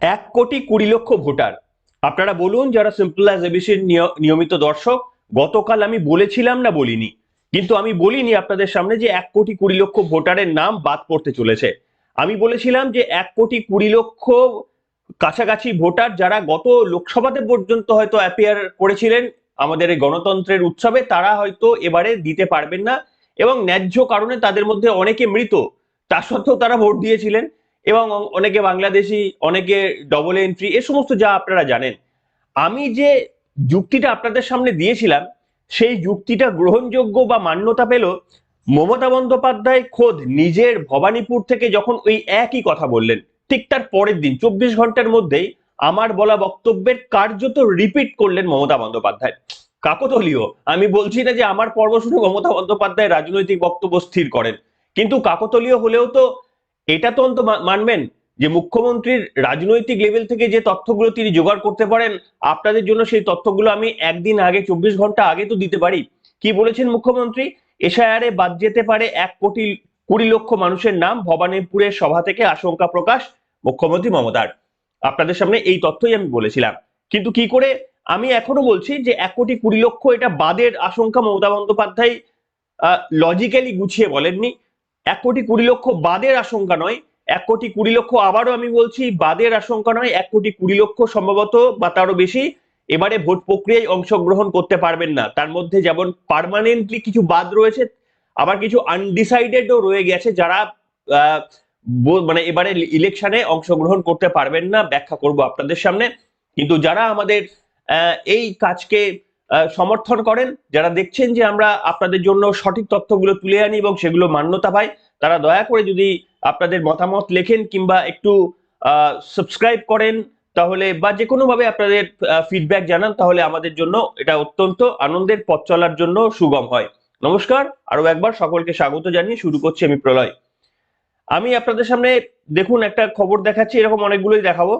1,20,00,000 voter. আপনারা বলুন, যারা সিম্পল অ্যাজ এবিসির নিয়মিত দর্শক, গতকাল আমি বলেছিলাম না বলিনি? কিন্তু আমি বলিনি আপনাদের সামনে যে 1,20,00,000 ভোটারের নাম বাদ পড়তে চলেছে। আমি বলেছিলাম যে 1,20,00,000 কাছাকাছি ভোটার যারা গত লোকসভাতে পর্যন্ত হয়তো অ্যাপিয়ার করেছিলেন আমাদের এই গণতন্ত্রের উৎসবে, তারা হয়তো এবারে দিতে পারবেন না, এবং ন্যায্য কারণে তাদের মধ্যে অনেকে মৃত, তা সত্ত্বেও তারা ভোট দিয়েছিলেন। এবং অনেকে বাংলাদেশি, অনেকে ডবল এন্ট্রি, এ সমস্ত যা আপনারা জানেন। আমি যে যুক্তিটা আপনাদের সামনে দিয়েছিলাম, সেই যুক্তিটা গ্রহণযোগ্য বা মান্যতা পেল মমতা বন্দ্যোপাধ্যায় খোদ নিজের ভবানীপুর থেকে যখন ওই একই কথা বললেন। ঠিক তার পরের দিন 24 ঘন্টার মধ্যেই আমার বলা বক্তব্যের কার্যত রিপিট করলেন মমতা বন্দ্যোপাধ্যায়। কাকতালীয়। আমি বলছি না যে আমার পর্ব শুনে মমতা বন্দ্যোপাধ্যায় রাজনৈতিক বক্তব্য স্থির করেন, কিন্তু কাকতালীয় হলেও তো এটা তো অন্তত মানবেন যে মুখ্যমন্ত্রীর রাজনৈতিক লেভেল থেকে যে তথ্যগুলো তিনি জোগাড় করতে পারেন, আপনাদের জন্য সেই তথ্যগুলো আমি একদিন আগে, 24 ঘন্টা আগে তো দিতে পারি। কি বলেছেন মুখ্যমন্ত্রী? এসআইআরে বাদ যেতে পারে 1,20,00,000 মানুষের নাম, ভবানীপুরের সভা থেকে আশঙ্কা প্রকাশ মুখ্যমন্ত্রী মমতার। আপনাদের সামনে এই তথ্যই আমি বলেছিলাম। কিন্তু কি করে? আমি এখনো বলছি যে 1,20,00,000 এটা বাদের আশঙ্কা মমতা বন্দ্যোপাধ্যায় লজিক্যালি গুছিয়ে বলেননি। 1,20,00,000 বাদের আশঙ্কা নয়। 1,20,00,000 আবারও আমি বলছি, বাদের আশঙ্কা নয়। 1,20,00,000 সম্ভবত বা তারও বেশি এবারে ভোট প্রক্রিয়ায় অংশগ্রহণ করতে পারবেন না। তার মধ্যে যেমন পার্মানেন্টলি কিছু বাদ রয়েছে, আবার কিছু আনডিসাইডেডও রয়ে গেছে, যারা আহ, মানে এবারে ইলেকশনে অংশগ্রহণ করতে পারবেন না। ব্যাখ্যা করব আপনাদের সামনে। কিন্তু যারা আমাদের এই কাজকে সমর্থন করেন, যারা দেখছেন যে আমরা আপনাদের জন্য সঠিক তথ্যগুলো তুলে আনি এবং সেগুলো মান্যতা পায়, তারা দয়া করে যদি আপনাদের মতামত লেখেন কিংবা একটু সাবস্ক্রাইব করেন, তাহলে বা যে কোনো ভাবে আপনাদের ফিডব্যাক জানান, তাহলে আমাদের জন্য এটা অত্যন্ত আনন্দের, পথ চলার জন্য সুগম হয়। নমস্কার, আরো একবার সকলকে স্বাগত জানিয়ে শুরু করছি আমি প্রলয়। আমি আপনাদের সামনে দেখুন একটা খবর দেখাচ্ছি, এরকম অনেকগুলোই দেখাবো।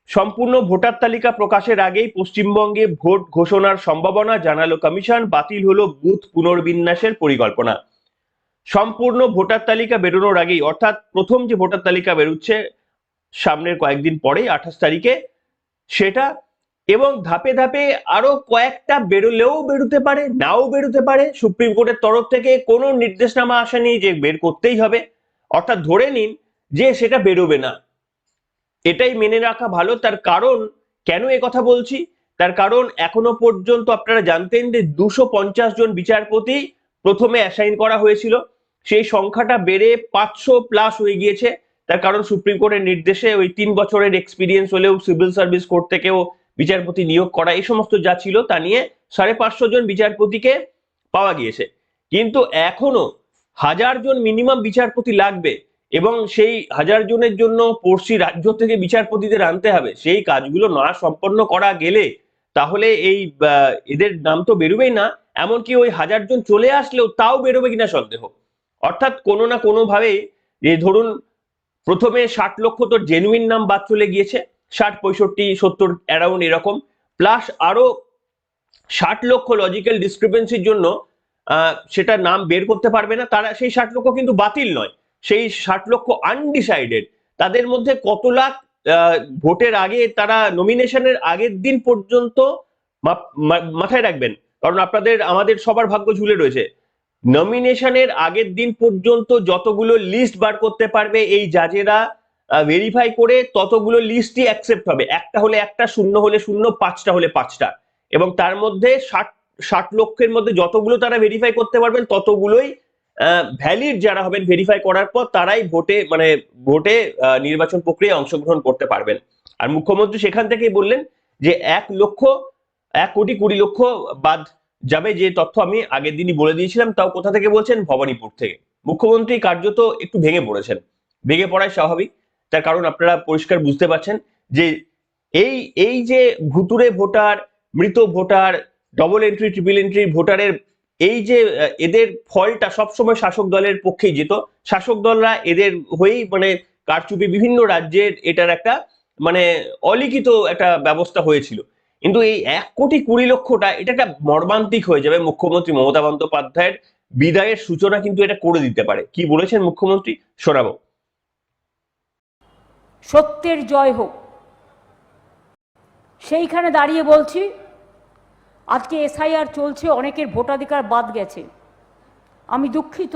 সম্পূর্ণ ভোটার তালিকা প্রকাশের আগেই পশ্চিমবঙ্গে ভোট ঘোষণার সম্ভাবনা, জানালো কমিশন। বাতিল হলো বুথ পুনর্বিন্যাসের পরিকল্পনা। সম্পূর্ণ ভোটার তালিকা বেরোনোর আগেই, অর্থাৎ প্রথম যে ভোটার তালিকা বেরোচ্ছে সামনের কয়েকদিন পরে 28 তারিখে, সেটা এবং ধাপে ধাপে আরো কয়েকটা বেরোলেও বেরোতে পারে, নাও বেরোতে পারে। সুপ্রিম কোর্টের তরফ থেকে কোনো নির্দেশনামা আসেনি যে বের করতেই হবে, অর্থাৎ ধরে নিন যে সেটা বেরোবে না। এটাই মেনে রাখা ভালো। তার কারণ, কেন এ কথা বলছি? তার কারণ এখনো পর্যন্ত আপনারা জানতেন যে 250 জন বিচারপতি প্রথমে অ্যাসাইন করা হয়েছিল, সেই সংখ্যাটা বেড়ে 500+ হয়ে গিয়েছে। তার কারণ সুপ্রিম কোর্টের নির্দেশে ওই 3 বছরের এক্সপিরিয়েন্স হলেও সিভিল সার্ভিস কোর্ট থেকেও বিচারপতি নিয়োগ করা, এই সমস্ত যা ছিল তা নিয়ে 550 জন বিচারপতিকে পাওয়া গিয়েছে। কিন্তু এখনো 1000 জন মিনিমাম বিচারপতি লাগবে, এবং সেই 1000 জনের জন্য পড়শি রাজ্য থেকে বিচারপতিদের আনতে হবে। সেই কাজগুলো না সম্পন্ন করা গেলে তাহলে এই এদের নাম তো বেরোবেই না। এমনকি ওই 1000 জন চলে আসলেও তাও বেরোবে কিনা সন্দেহ। অর্থাৎ কোনো না কোনো ভাবে, যে ধরুন প্রথমে 60 লক্ষ তো জেনুইন নাম বাদ চলে গিয়েছে, 60, 65, 70 অ্যারাউন্ড এরকম, প্লাস আরো 60 লক্ষ লজিক্যাল ডিসক্রিপেন্সির জন্য সেটা নাম বের করতে পারবে না তারা। সেই 60 লক্ষ কিন্তু বাতিল নয়, সেই 60 লক্ষ আনডিসাইডেড। তাদের মধ্যে কত লাখ ভোটের আগে, তারা নমিনেশনের আগের দিন পর্যন্ত, মাথায় রাখবেন, কারণ আপনাদের আমাদের সবার ভাগ্য ঝুলে রয়েছে, নমিনেশনের আগের দিন পর্যন্ত যতগুলো লিস্ট বার করতে পারবে এই জাজেরা ভেরিফাই করে, ততগুলো লিস্টই অ্যাকসেপ্ট হবে। একটা হলে একটা, শূন্য হলে শূন্য, পাঁচটা হলে পাঁচটা। এবং তার মধ্যে 60 লক্ষের মধ্যে যতগুলো তারা ভেরিফাই করতে পারবেন, ততগুলোই ভ্যালিড যারা হবেন ভেরিফাই করার পর, তারাই ভোটে নির্বাচন প্রক্রিয়ায় অংশগ্রহণ করতে পারবেন। আর মুখ্যমন্ত্রী সেখান থেকেই বললেন যে 1,20,00,000 বাদ যাবে, যে তথ্য আমি আগের দিনই বলে দিয়েছিলাম। তাও কোথা থেকে বলছেন? ভবানীপুর থেকে। মুখ্যমন্ত্রী কার্যত একটু ভেঙে পড়েছেন। ভেঙে পড়াই স্বাভাবিক। তার কারণ আপনারা পরিষ্কার বুঝতে পারছেন যে এই এই যে ভুতুড়ে ভোটার, মৃত voter, double entry, triple entry ভোটারের এই যে এদের ফলটা সবসময় শাসক দলের পক্ষেই যেত। শাসক দলরা এদের হয়েই মানে কারচুপি বিভিন্ন রাজ্যের, এটার একটা মানে অলিখিত একটা ব্যবস্থা হয়েছিল। কিন্তু এই 1,20,00,000টা, এটা একটা মর্মান্তিক হয়ে যাবে। মুখ্যমন্ত্রী মমতা বন্দ্যোপাধ্যায়ের বিদায়ের সূচনা কিন্তু এটা করে দিতে পারে। কি বলেছেন মুখ্যমন্ত্রী, শোনাবো। সত্যের জয় হোক। সেইখানে দাঁড়িয়ে বলছি আজকে এসআইআর চলছে, অনেকের ভোটাধিকার বাদ গেছে। আমি দুঃখিত।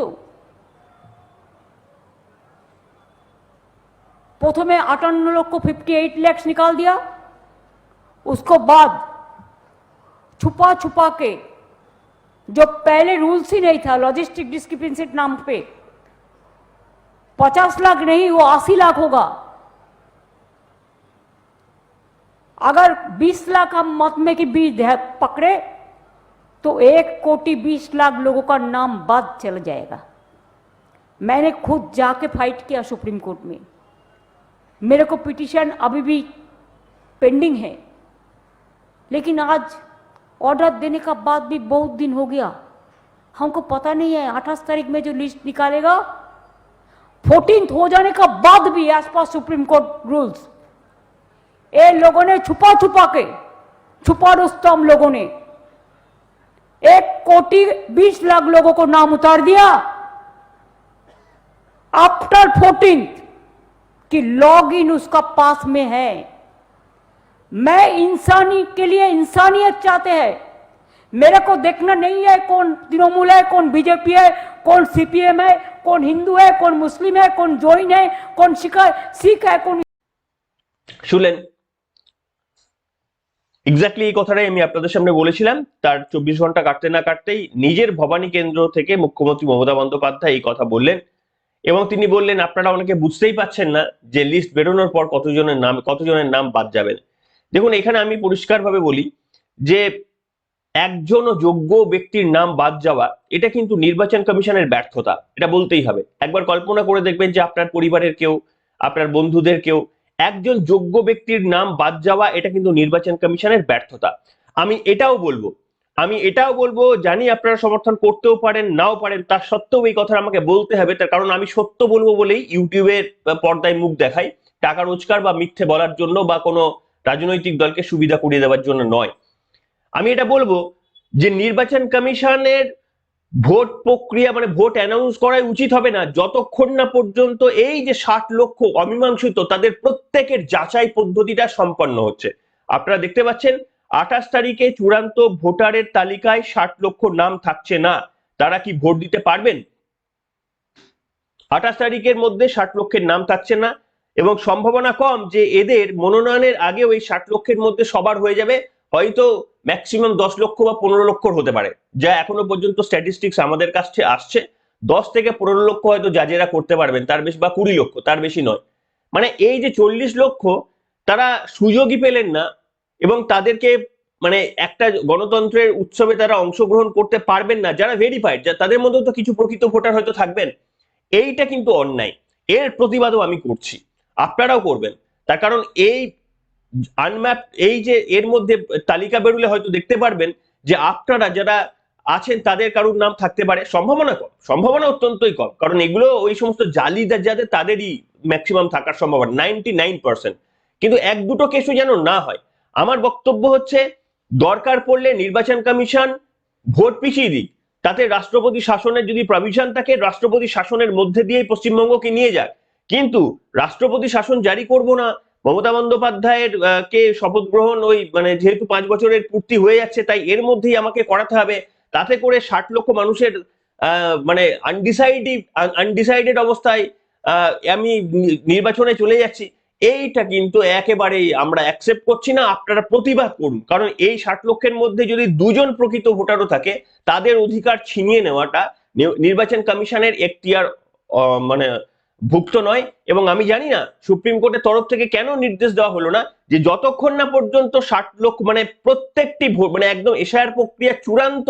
प्रथमे 58,58,00,000 निकाल दिया, उसको बाद छुपा छुपा के, जो पहले रूल्स ही नहीं था लॉजिस्टिक डिस्क्रिपेंसी नाम पे, 50 लाख नहीं वो 80 लाख होगा। अगर 20 लाख हम मत में की बीज पकड़े तो 1,20,00,000 लोगों का नाम बाद चला जाएगा। मैंने खुद जाके फाइट किया सुप्रीम कोर्ट में, मेरे को पिटीशन अभी भी पेंडिंग है, लेकिन आज ऑर्डर देने का बाद भी बहुत दिन हो गया, हमको पता नहीं है 28 तारीख में जो लिस्ट निकालेगा 14th हो जाने का बाद भी as per supreme court rules ये लोगों ने छुपा छुपा के, छुपा रुस्तम लोगों ने 1,20,00,000 लोगों को नाम उतार दिया आफ्टर 14th कि लॉग इन उसका पास में है। मैं इंसानी के लिए इंसानियत चाहते हैं, मेरे को देखना नहीं है कौन तृणमूल है, कौन बीजेपी है, कौन सीपीएम है, कौन हिंदू है, कौन मुस्लिम है, कौन जैन है, कौन सिख है, कौन। শুনলেন এক্স্যাক্টলি এই কথাটাই আমি আপনাদের সামনে বলেছিলাম। তার 24 ঘন্টা কাটতে না কাটতেই নিজের ভবানী কেন্দ্র থেকে মুখ্যমন্ত্রী মমতা বন্দ্যোপাধ্যায় এই কথা বললেন এবং তিনি বললেন আপনারা অনেকে বুঝতেই পারছেন না যে লিস্ট বেরোনোর পর কতজনের নাম বাদ যাবেন। দেখুন এখানে আমি পরিষ্কারভাবে বলি যে একজন যোগ্য ব্যক্তির নাম বাদ যাওয়া এটা কিন্তু নির্বাচন কমিশনের ব্যর্থতা, এটা বলতেই হবে। একবার কল্পনা করে দেখবেন যে আপনার পরিবারের কেউ, আপনার বন্ধুদের কেউ একজন যোগ্য ব্যক্তির নাম বাদ যাওয়া এটা কিন্তু নির্বাচন কমিশনের ব্যর্থতা। আমি এটাও বলবো জানি আপনারা সমর্থন করতেও পারেন নাও পারেন, তার সত্ত্বেও এই কথা আমাকে বলতে হবে, তার কারণ আমি সত্য বলবো বলেই ইউটিউবের পর্দায় মুখ দেখাই, টাকা রোজগার বা মিথ্যে বলার জন্য বা কোনো রাজনৈতিক দলকে সুবিধা করিয়ে দেওয়ার জন্য নয়। আমি এটা বলবো যে নির্বাচন কমিশনের ভোট প্রক্রিয়া মানে ভোট অ্যানাউন্স করাই উচিত হবে না যতক্ষণ না পর্যন্ত এই যে 60 লক্ষ অমীমাংসিত তাদের প্রত্যেকের যাচাই পদ্ধতিটা সম্পন্ন হচ্ছে। আপনারা দেখতে পাচ্ছেন 28 তারিখে চূড়ান্ত ভোটারের তালিকায় 60 লক্ষ নাম থাকছে না, তারা কি ভোট দিতে পারবেন? 28 তারিখের মধ্যে 60 লক্ষের নাম থাকছে না এবং সম্ভাবনা কম যে এদের মনোনয়নের আগেও এই 60 লক্ষের মধ্যে সবার হয়ে যাবে, হয়তো ম্যাক্সিমাম 10 লক্ষ বা 15 লক্ষ হতে পারে, যা এখনো পর্যন্ত স্ট্যাটিস্টিক্স আমাদের কাছে আসছে। 10 থেকে 15 লক্ষ হয়তো জাজেরা করতে পারবেন, তার বেশি বা 20 লক্ষ, তার বেশি নয়। মানে এই যে 40 লক্ষ তারা সুযোগই পেলেন না এবং তাদেরকে মানে একটা গণতন্ত্রের উৎসবে তারা অংশগ্রহণ করতে পারবেন না যারা ভেরিফাইড, তাদের মধ্যেও তো কিছু প্রকৃত ভোটার হয়তো থাকবেন। এইটা কিন্তু অন্যায়, এর প্রতিবাদও আমি করছি, আপনারাও করবেন। তার কারণ এই আনম্যাপ এই যে এর মধ্যে তালিকা বেরোলে হয়তো দেখতে পারবেন যে আপনারা যারা আছেন তাদের কারোর নাম থাকতে পারে, সম্ভাবনা কম, সম্ভাবনা অত্যন্তই কম, কারণ এগুলো ওই সমস্ত জালিদার যাদের তাদেরই ম্যাক্সিমাম থাকার সম্ভাবনা 99%, কিন্তু এক দুটো কেসও যেন না হয়। আমার বক্তব্য হচ্ছে দরকার পড়লে নির্বাচন কমিশন ভোট পিছিয়ে দিক, তাতে রাষ্ট্রপতি শাসনের যদি প্রভিশন থাকে রাষ্ট্রপতি শাসনের মধ্যে দিয়েই পশ্চিমবঙ্গকে নিয়ে যাক, কিন্তু রাষ্ট্রপতি শাসন জারি করব না, মমতা বন্দ্যোপাধ্যায়ের কে শপথ গ্রহণ ওই মানে যেহেতু 5 বছরের পূর্তি হয়ে যাচ্ছে তাই এর মধ্যেই আমাকে করাতে হবে, তাতে করে 60 লক্ষ মানুষের মানে আনডিসাইডেড অবস্থায় আমি নির্বাচনে চলে যাচ্ছি, এইটা কিন্তু একেবারেই আমরা অ্যাকসেপ্ট করছি না। আপনারা প্রতিবাদ করুন, কারণ এই 60 লক্ষের মধ্যে যদি 2 জন প্রকৃত ভোটারও থাকে তাদের অধিকার ছিনিয়ে নেওয়াটা নির্বাচন কমিশনের এখতিয়ার মানে ভুক্ত নয়। এবং আমি জানি না সুপ্রিম কোর্টের তরফ থেকে কেন নির্দেশ দেওয়া হলো না যে যতক্ষণ না পর্যন্ত 60 লক্ষ মানে প্রত্যেকটি মানে একদম এসআইআর প্রক্রিয়া চূড়ান্ত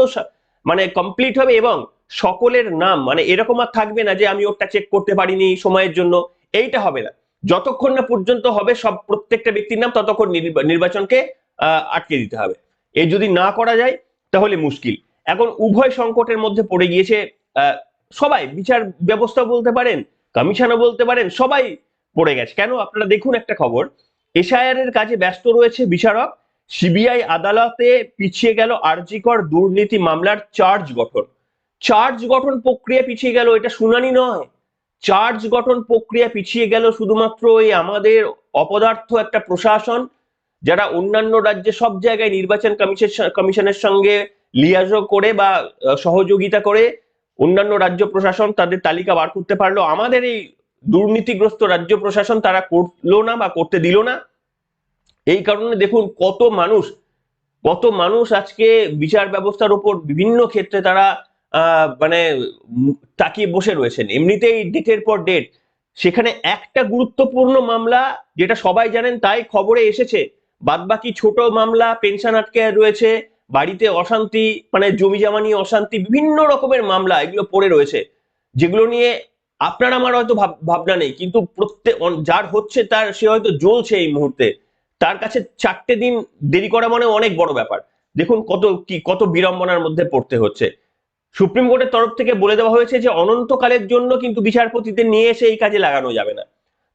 মানে কমপ্লিট হবে এবং সকলের নাম মানে এরকম আর থাকবে না যে আমি ওটা চেক করতে পারিনি সময়ের জন্য, এইটা হবে না। যতক্ষণ না পর্যন্ত হবে সব প্রত্যেকটা ব্যক্তির নাম ততক্ষণ নির্বাচনকে আটকে দিতে হবে। এই যদি না করা যায় তাহলে মুশকিল। এখন উভয় সংকটের মধ্যে পড়ে গিয়েছে সবাই, বিচার ব্যবস্থা বলতে পারেন, কমিশনও বলতে পারেন, সবাই পড়ে গেছে। কেন আপনারা দেখুন একটা খবর, এসআইআর এর কাজে ব্যস্ত রয়েছে বিচারক, সিবিআই আদালতে পিছিয়ে গেল আরজিকর দুর্নীতি মামলার চার্জ গঠন প্রক্রিয়া পিছিয়ে গেল, এটা শুনানি নয়, চার্জ গঠন প্রক্রিয়া পিছিয়ে গেল শুধুমাত্র এই আমাদের অপদার্থ একটা প্রশাসন যারা অন্যান্য রাজ্যে সব জায়গায় নির্বাচন কমিশনের সঙ্গে লিয়াজো করে বা সহযোগিতা করে অন্যান্য রাজ্য প্রশাসন তাদের তালিকা বার করতে পারলো, আমাদের এই দুর্নীতিগ্রস্ত রাজ্য প্রশাসন তারা করলো না বা করতে দিল না। এই কারণে দেখুন কত মানুষ আজকে বিচার ব্যবস্থার উপর বিভিন্ন ক্ষেত্রে তারা মানে তাকিয়ে বসে রয়েছেন। এমনিতেই ডেটের পর ডেট, সেখানে একটা গুরুত্বপূর্ণ মামলা যেটা সবাই জানেন তাই খবরে এসেছে, বাদবাকি ছোট মামলা, পেনশন আটকে রয়েছে, বাড়িতে অশান্তি মানে জমি জমা নিয়ে অশান্তি, বিভিন্ন রকমের মামলা এগুলো পড়ে রয়েছে, যেগুলো নিয়ে আপনার আমার হয়তো ভাবনা নেই, কিন্তু প্রত্যেক যার হচ্ছে তার সে হয়তো জ্বলছে এই মুহূর্তে, তার কাছে 4টে দিন দেরি করা মানে অনেক বড় ব্যাপার। দেখুন কত বিড়ম্বনার মধ্যে পড়তে হচ্ছে। সুপ্রিম কোর্টের তরফ থেকে বলে দেওয়া হয়েছে যে অনন্তকালের জন্য কিন্তু বিচারপতিদের নিয়ে এসে এই কাজে লাগানো যাবে না।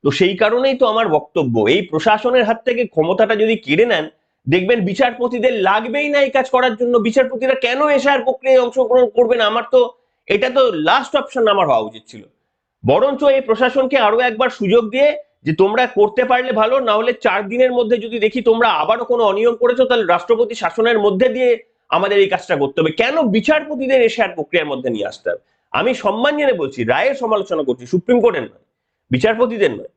তো সেই কারণেই তো আমার বক্তব্য, এই প্রশাসনের হাত থেকে ক্ষমতাটা যদি কেড়ে নেন, দেখবেন বিচারপতিদের লাগবেই না এই কাজ করার জন্য। বিচারপতিরা কেন এসআর প্রক্রিয়ায় অংশগ্রহণ করবেন? আমার তো এটা তো লাস্ট অপশন আমার হওয়া উচিত ছিল। বরঞ্চ এই প্রশাসনকে আরো একবার সুযোগ দিয়ে যে তোমরা করতে পারলে ভালো, না হলে 4 দিনের মধ্যে যদি দেখি তোমরা আবারও কোনো অনিয়ম করেছো, তাহলে রাষ্ট্রপতি শাসনের মধ্যে দিয়ে আমাদের এই কাজটা করতে হবে। কেন বিচারপতিদের এশিয়ার প্রক্রিয়ার মধ্যে নিয়ে আসতে হবে? আমি সম্মান জেনে বলছি, রায়ের সমালোচনা করছি, সুপ্রিম কোর্টের নয়, বিচারপতিদের নয়।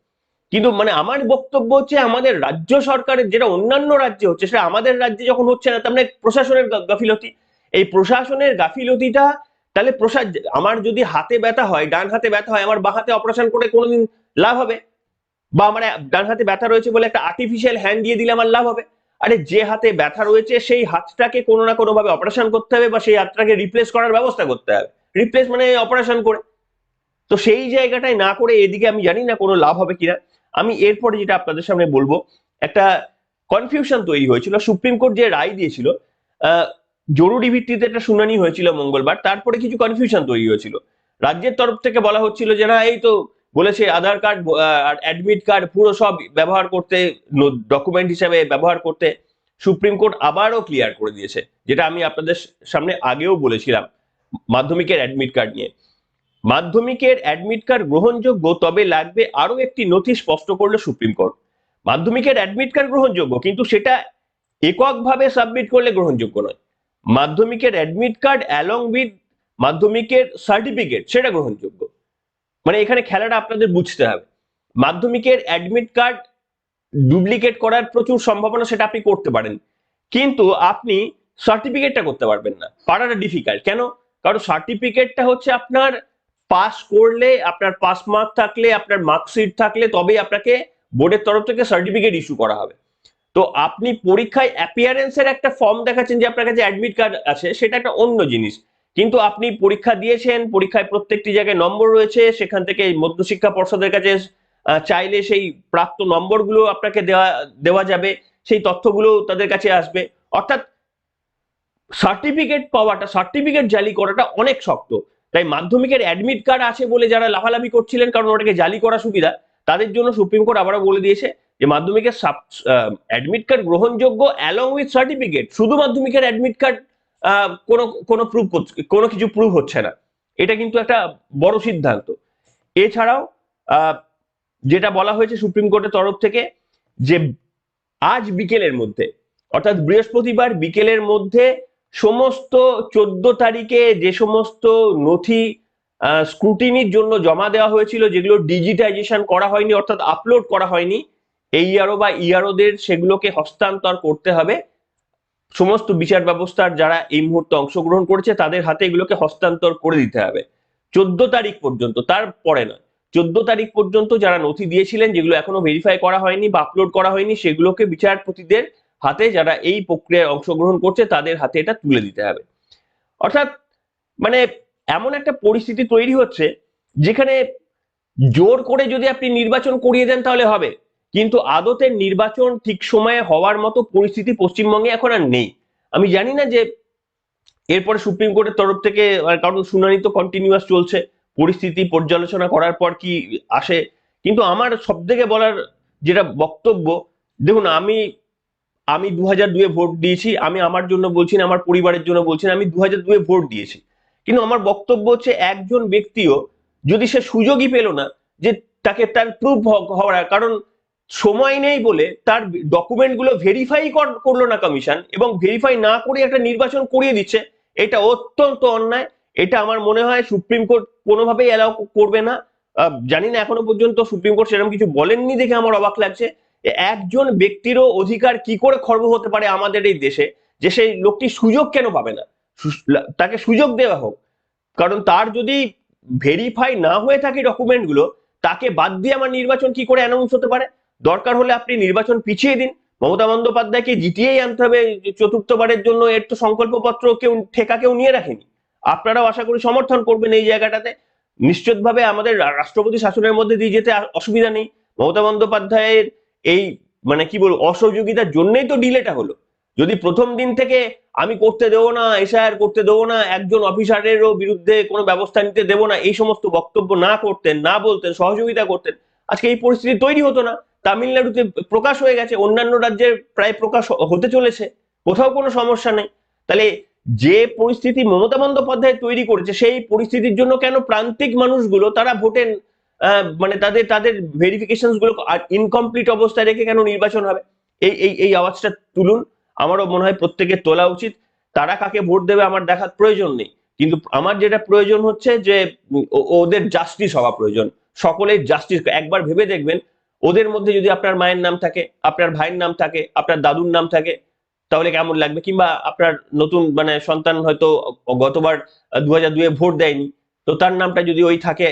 কিন্তু মানে আমার বক্তব্য হচ্ছে আমাদের রাজ্য সরকারের যেটা অন্যান্য রাজ্যে হচ্ছে সেটা আমাদের রাজ্যে যখন হচ্ছে না, তার মানে প্রশাসনের গাফিলতি। এই প্রশাসনের গাফিলতিটা তাহলে আমার যদি হাতে ব্যথা হয়, ডান হাতে ব্যথা হয়, আমার বাঁ হাতে অপারেশন করে কোনোদিন লাভ হবে? বা আমার ডান হাতে ব্যথা রয়েছে বলে একটা আর্টিফিশিয়াল হ্যান্ড দিয়ে দিলে আমার লাভ হবে? আরে যে হাতে ব্যথা রয়েছে সেই হাতটাকে কোনো না কোনো ভাবে অপারেশন করতে হবে, বা সেই হাতটাকে রিপ্লেস করার ব্যবস্থা করতে হবে। রিপ্লেস মানে অপারেশন করে। তো সেই জায়গাটায় না করে এদিকে আমি জানি না কোনো লাভ হবে কিনা। আমি এরপরে যেটা আপনাদের সামনে বলবো, একটা কনফিউশন তৈরি হয়েছিল। সুপ্রিম কোর্ট যে রায় দিয়েছিল, জরুরি ভিত্তিতে একটা শুনানি হয়েছিল মঙ্গলবার, তারপরে কিছু কনফিউশন তৈরি হয়েছিল। রাজ্যের তরফ থেকে বলা হচ্ছিল যে না, এই তো বলেছে আধার কার্ড আর অ্যাডমিট কার্ড পুরো সব ব্যবহার করতে, ডকুমেন্ট হিসেবে ব্যবহার করতে। সুপ্রিম কোর্ট আবারও ক্লিয়ার করে দিয়েছে, যেটা আমি আপনাদের সামনে আগেও বলেছিলাম মাধ্যমিকের অ্যাডমিট কার্ড নিয়ে। মাধ্যমিকের অ্যাডমিট কার্ড গ্রহণযোগ্য, তবে লাগবে আরো একটি নথি, স্পষ্ট করলো সুপ্রিম কোর্ট। মাধ্যমিকের অ্যাডমিট কার্ড গ্রহণযোগ্য, কিন্তু সেটা এককভাবে সাবমিট করলে গ্রহণযোগ্য নয়। মাধ্যমিকের অ্যাডমিট কার্ড অ্যালং উইথ মাধ্যমিকের সার্টিফিকেট সেটা গ্রহণযোগ্য। মানে এখানে খেলাটা আপনাদের বুঝতে হবে। মাধ্যমিকের অ্যাডমিট কার্ড ডুপ্লিকেট করার প্রচুর সম্ভাবনা, সেটা আপনি করতে পারেন, কিন্তু আপনি সার্টিফিকেটটা করতে পারবেন না, পারাটা ডিফিকাল্ট। কেন? কারণ সার্টিফিকেটটা হচ্ছে আপনার পাস করলে, আপনার পাস মার্ক থাকলে, আপনার মার্কশিট থাকলে তবেই আপনাকে বোর্ডের তরফ থেকে সার্টিফিকেট ইস্যু করা হবে। তো আপনি পরীক্ষায় অ্যাপিয়ারেন্সের একটা ফর্ম দেখাচ্ছেন যে আপনার কাছে অ্যাডমিট কার্ড আছে, সেটা একটা অন্য জিনিস। কিন্তু আপনি পরীক্ষা দিয়েছেন, পরীক্ষায় প্রত্যেকটি জায়গায় নম্বর রয়েছে, সেখান থেকে মধ্যশিক্ষা পর্ষদের কাছে চাইলে সেই প্রাপ্ত নম্বরগুলো আপনাকে দেওয়া যাবে, সেই তথ্যগুলো তাদের কাছে আসবে। অর্থাৎ সার্টিফিকেট পাওয়াটা, সার্টিফিকেট জালি করাটা অনেক শক্ত। তাই মাধ্যমিকের অ্যাডমিট কার্ড আছে বলে যারা লাফালাফি করছিলেন কারণ ওটাকে জালি করা সুবিধা, তাদের জন্য সুপ্রিম কোর্ট আবারও বলে দিয়েছে যে মাধ্যমিকের অ্যাডমিট কার্ড গ্রহণযোগ্য অ্যালং উইথ সার্টিফিকেট। শুধু মাধ্যমিকের অ্যাডমিট কার্ড কোনো প্রুফ, কোনো কিছু প্রুফ হচ্ছে না। এটা কিন্তু একটা বড় সিদ্ধান্ত। এছাড়াও যেটা বলা হয়েছে সুপ্রিম কোর্টের তরফ থেকে, যে আজ বিকেলের মধ্যে, অর্থাৎ বৃহস্পতিবার বিকেলের মধ্যে সমস্ত 14 তারিখে যে সমস্ত নথি স্ক্রুটিনির জন্য জমা দেওয়া হয়েছিল, যেগুলো ডিজিটাইজেশন করা হয়নি অর্থাৎ আপলোড করা হয়নি এইআরও বা ইআরওদের, সেগুলোকে হস্তান্তর করতে হবে। সমস্ত বিচার ব্যবস্থার যারা এই মুহূর্তে অংশগ্রহণ করেছে তাদের হাতে এগুলোকে হস্তান্তর করে দিতে হবে 14 তারিখ পর্যন্ত, তারপরে নয়। 14 তারিখ পর্যন্ত যারা নথি দিয়েছিলেন, যেগুলো এখনো ভেরিফাই করা হয়নি বা আপলোড করা হয়নি, সেগুলোকে বিচারপতিদের হাতে, যারা এই প্রক্রিয়ায় অংশগ্রহণ করছে তাদের হাতে এটা তুলে দিতে হবে। অর্থাৎ মানে এমন একটা পরিস্থিতি তৈরি হচ্ছে যেখানে জোর করে যদি আপনি নির্বাচন করিয়ে দেন তাহলে হবে, কিন্তু আদতে নির্বাচন ঠিক সময়ে হওয়ার মতো পরিস্থিতি পশ্চিমবঙ্গে এখন আর নেই। আমি জানি না যে এরপরে সুপ্রিম কোর্টের তরফ থেকে, কারণ শুনানি তো কন্টিনিউয়াস চলছে, পরিস্থিতি পর্যালোচনা করার পর কি আসে। কিন্তু আমার সব থেকে বলার যেটা বক্তব্য, দেখুন আমি 2002-এ ভোট দিয়েছি, আমি আমার জন্য বলছি না, আমার পরিবারের জন্য বলছি না, আমি 2002-এ ভোট দিয়েছি। কিন্তু আমার বক্তব্য হচ্ছে একজন ব্যক্তিও যদি সে সুযোগই পেল না যে তাকে তার প্রুফ হওয়ার, কারণ সময় নেই বলে তার ডকুমেন্টগুলো ভেরিফাই করলো না কমিশন, এবং ভেরিফাই না করে একটা নির্বাচন করিয়ে দিচ্ছে। এটা অত্যন্ত অন্যায়। এটা আমার মনে হয় সুপ্রিম কোর্ট কোনোভাবেই অ্যালাউ করবে না। জানি না, এখনো পর্যন্ত সুপ্রিম কোর্ট সেরকম কিছু বলেননি দেখে আমার অবাক লাগছে। একজন ব্যক্তিরও অধিকার কি করে খর্ব হতে পারে আমাদের এই দেশে, যে সেই লোকটি সুযোগ কেন পাবে না? তাকে সুযোগ দেওয়া হোক। কারণ তার যদি ভেরিফাই না হয়ে থাকে ডকুমেন্টগুলো, তাকে বাদ দিয়ে আমার নির্বাচন কি করে অ্যানাউন্স হতে পারে? দরকার হলে আপনি নির্বাচন পিছিয়ে দিন, মমতা বন্দ্যোপাধ্যায়কে জিতিয়েই আনতে হবে চতুর্থবারের জন্য। এর তো সংকল্পপত্র কেউ নিয়ে রাখেনি। আপনারাও আশা করি সমর্থন করবেন এই জায়গাটাতে। নিশ্চিতভাবে আমাদের রাষ্ট্রপতি শাসনের মধ্যে দিয়ে যেতে অসুবিধা নেই। মমতা বন্দ্যোপাধ্যায়ের এই মানে কি বলবো অসহযোগিতার জন্যই তো ডিলেটা হলো। যদি প্রথম দিন থেকে আমি করতে দেবো না, এসআইআর করতে দেবো না, একজন অফিসারেরও বিরুদ্ধে কোনো ব্যবস্থা নিতে দেবো না, এই সমস্ত বক্তব্য না করতেন, না বলতেন, সহযোগিতা করতেন, আজকে এই পরিস্থিতি তৈরি হতো না। তামিলনাড়ুতে প্রকাশ হয়ে গেছে, অন্যান্য রাজ্যে প্রায় প্রকাশ হতে চলেছে, কোথাও কোনো সমস্যা নেই। তাহলে যে পরিস্থিতি মমতা বন্দ্যোপাধ্যায় তৈরি করেছে, সেই পরিস্থিতির জন্য কেন প্রান্তিক মানুষগুলো তারা ভোটে মানে তাদের তাদের ভেরিফিকেশন গুলো ইনকমপ্লিট অবস্থায় রেখে কেন নির্বাচন হবে? এই আওয়াজটা তুলুন। আমারও মনে হয় প্রত্যেকের তোলা উচিত। তারা কাকে ভোট দেবে আমার দেখার প্রয়োজন নেই, কিন্তু আমার যেটা প্রয়োজন হচ্ছে যে ওদের জাস্টিস হওয়া প্রয়োজন। সকলের জাস্টিস। একবার ভেবে দেখবেন, ওদের মধ্যে যদি আপনার মায়ের নাম থাকে, আপনার ভাইয়ের নাম থাকে, আপনার দাদুর নাম থাকে, তাহলে কেমন লাগবে? কিংবা আপনার নতুন মানে সন্তান হয়তো গতবার 2002-এ ভোট দেয়নি, তো তার নামটা যদি ওই থাকে,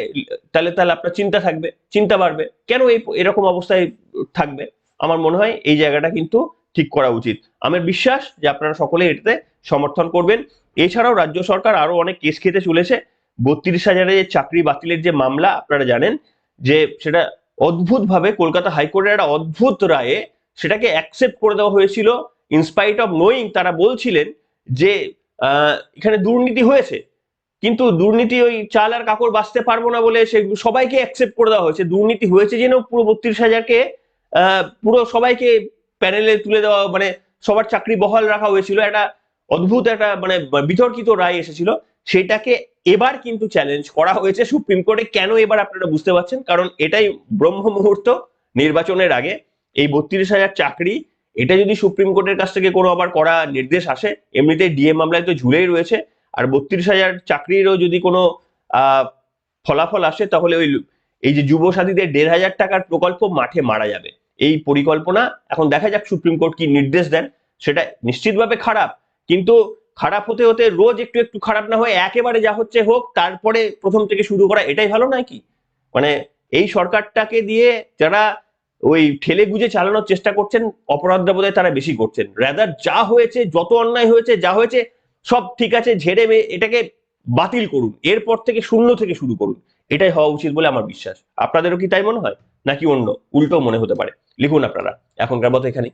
তাহলে তাহলে আপনার চিন্তা থাকবে, চিন্তা বাড়বে। কেন এরকম অবস্থায় থাকবে? আমার মনে হয় এই জায়গাটা কিন্তু ঠিক করা উচিত। আমার বিশ্বাস যে আপনারা সকলে এটাতে সমর্থন করবেন। এছাড়াও রাজ্য সরকার আরো অনেক কেস খেতে চলেছে। 32,000 চাকরি বাতিলের যে মামলা, আপনারা জানেন যে সেটা অদ্ভুত ভাবে কলকাতা হাইকোর্টের একটা অদ্ভুত রায়ে সেটাকে অ্যাকসেপ্ট করে দেওয়া হয়েছিল। ইনস্পাইট অফ নোয়িং তারা বলছিলেন যে এখানে দুর্নীতি হয়েছে, কিন্তু দুর্নীতি ওই চাল আর কাপড় বাঁচতে পারবো না বলে সে সবাইকে অ্যাকসেপ্ট করে দেওয়া হয়েছে। দুর্নীতি হয়েছে জেনেও পুরো 32,000-কে পুরো সবাইকে প্যানেলে তুলে দেওয়া, মানে সবার চাকরি বহাল রাখা হয়েছিল। একটা অদ্ভুত একটা মানে বিতর্কিত রায় এসেছিল। সেটাকে এবার কিন্তু চ্যালেঞ্জ করা হয়েছে সুপ্রিম কোর্টে। কেন এবার আপনারা বুঝতে পারছেন, কারণ এটাই ব্রহ্ম মুহূর্ত নির্বাচনের আগে। এই 32,000 চাকরি, এটা যদি সুপ্রিম কোর্টের কাছ থেকে কোনো আবার করা নির্দেশ আসে, এমনিতেই ডিএ মামলায় তো ঝুলেই রয়েছে, আর 32,000 চাকরিরও যদি কোনো ফলাফল আসে, তাহলে এই যে যুব সাথীদের 1,500 টাকার প্রকল্প মাঠে মারা যাবে। এই পরিকল্পনা এখন দেখা যাক সুপ্রিম কোর্ট কি নির্দেশ দেন। সেটা নিশ্চিতভাবে খারাপ, কিন্তু খারাপ হতে হতে রোজ একটু একটু খারাপ না হয়ে একেবারে যা হচ্ছে হোক, তারপরে প্রথম থেকে শুরু করা, এটাই ভালো নয় কি? মানে এই সরকারটাকে দিয়ে যারা ওই ঠেলে গুজে চালানোর চেষ্টা করছেন, অপরাধটা বোধহয় তারা বেশি করছেন। রাদার যা হয়েছে, যত অন্যায় হয়েছে, যা হয়েছে সব ঠিক আছে, ঝেড়ে এটাকে বাতিল করুন, এরপর থেকে শূন্য থেকে শুরু করুন। এটাই হওয়া উচিত বলে আমার বিশ্বাস। আপনাদেরও কি তাই মনে হয়, নাকি অন্য উল্টো মনে হতে পারে? লিখুন আপনারা। এখনকার মতো এখানে।